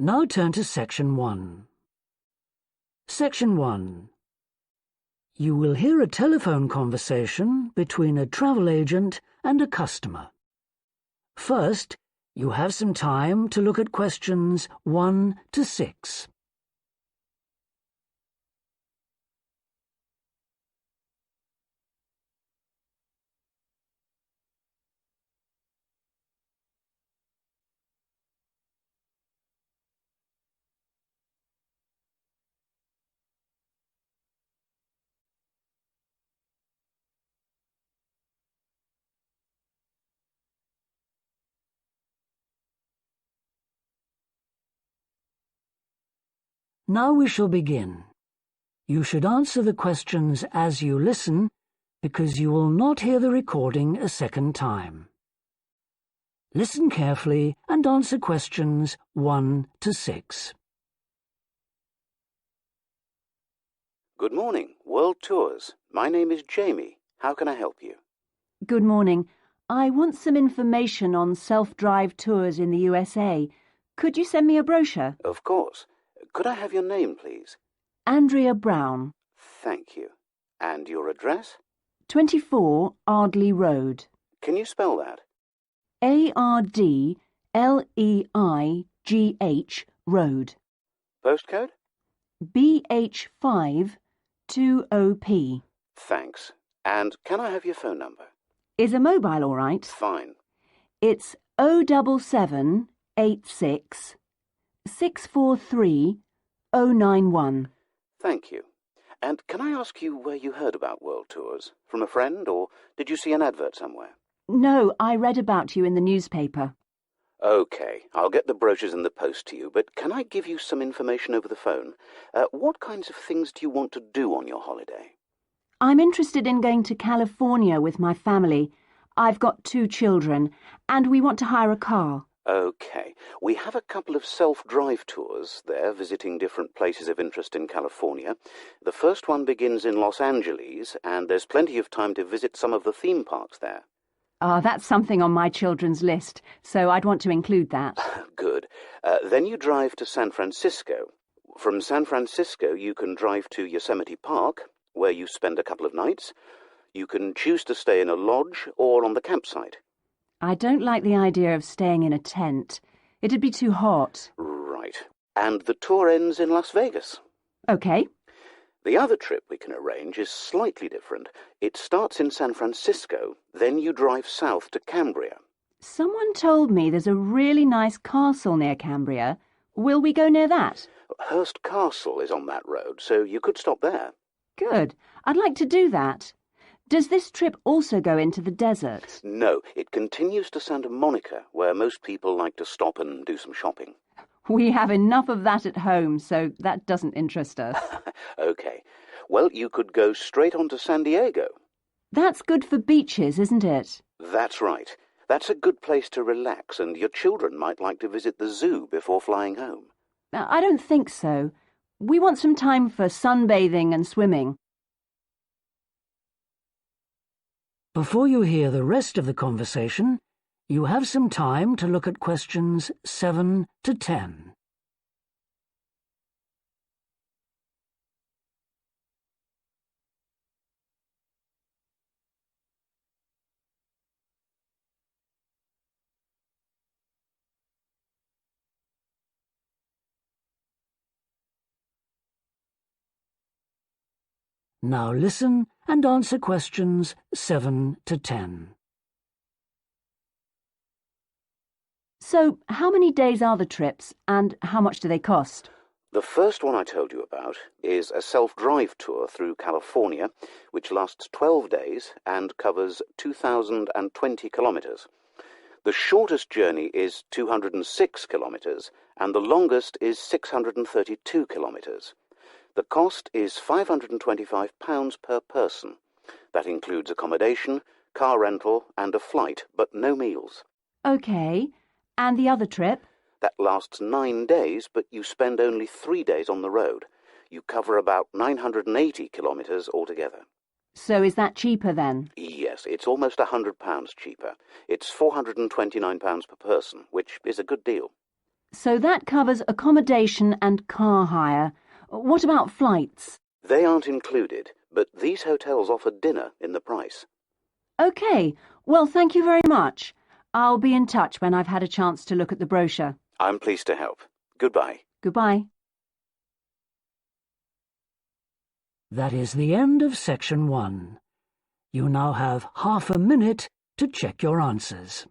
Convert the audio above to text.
Now turn to Section 1. Section 1. You will hear a telephone conversation between a travel agent and a customer. First, you have some time to look at questions 1 to 6. Now we shall begin. You should answer the questions as you listen, because you will not hear the recording a second time. Listen carefully and answer questions 1 to 6. Good morning, World Tours. My name is Jamie. How can I help you? Good morning. I want some information on self-drive tours in the USA. Could you send me a brochure? Of course. Could I have your name, please? Andrea Brown. Thank you. And your address? 24 Ardley Road. Can you spell that? Ardleigh Road. Postcode? BH5 2OP. Thanks. And can I have your phone number? Is a mobile all right? Fine. It's 07786 643 091. Thank you. And can I ask you where you heard about World Tours? From a friend, or did you see an advert somewhere? No, I read about you in the newspaper. Okay, I'll get the brochures in the post to you, but can I give you some information over the phone? What kinds of things do you want to do on your holiday? I'm interested in going to California with my family. I've got 2 children, and we want to hire a car. Okay, we have a couple of self-drive tours there, visiting different places of interest in California. The first one begins in Los Angeles, and there's plenty of time to visit some of the theme parks there. That's something on my children's list, so I'd want to include that. Good. Then you drive to San Francisco. From San Francisco, you can drive to Yosemite Park, where you spend a couple of nights. You can choose to stay in a lodge or on the campsite. I don't like the idea of staying in a tent. It'd be too hot. Right. And the tour ends in Las Vegas. Okay. The other trip we can arrange is slightly different. It starts in San Francisco, then you drive south to Cambria. Someone told me there's a really nice castle near Cambria. Will we go near that? Hearst Castle is on that road, so you could stop there. Good. I'd like to do that. Does this trip also go into the desert? No, it continues to Santa Monica, where most people like to stop and do some shopping. We have enough of that at home, so that doesn't interest us. Okay. Well, you could go straight on to San Diego. That's good for beaches, isn't it? That's right. That's a good place to relax, and your children might like to visit the zoo before flying home. I don't think so. We want some time for sunbathing and swimming. Before you hear the rest of the conversation, you have some time to look at questions 7 to 10. Now listen and answer questions 7 to 10. So, how many days are the trips, and how much do they cost? The first one I told you about is a self-drive tour through California, which lasts 12 days and covers 2,020 kilometers. The shortest journey is 206 kilometers, and the longest is 632 kilometers. The cost is £525 per person. That includes accommodation, car rental, and a flight, but no meals. Okay. And the other trip? That lasts 9 days, but you spend only 3 days on the road. You cover about 980 kilometres altogether. So is that cheaper then? Yes, it's almost £100 cheaper. It's £429 per person, which is a good deal. So that covers accommodation and car hire. What about flights? They aren't included, but these hotels offer dinner in the price. OK, well, thank you very much. I'll be in touch when I've had a chance to look at the brochure. I'm pleased to help. Goodbye. Goodbye. That is the end of section 1. You now have half a minute to check your answers.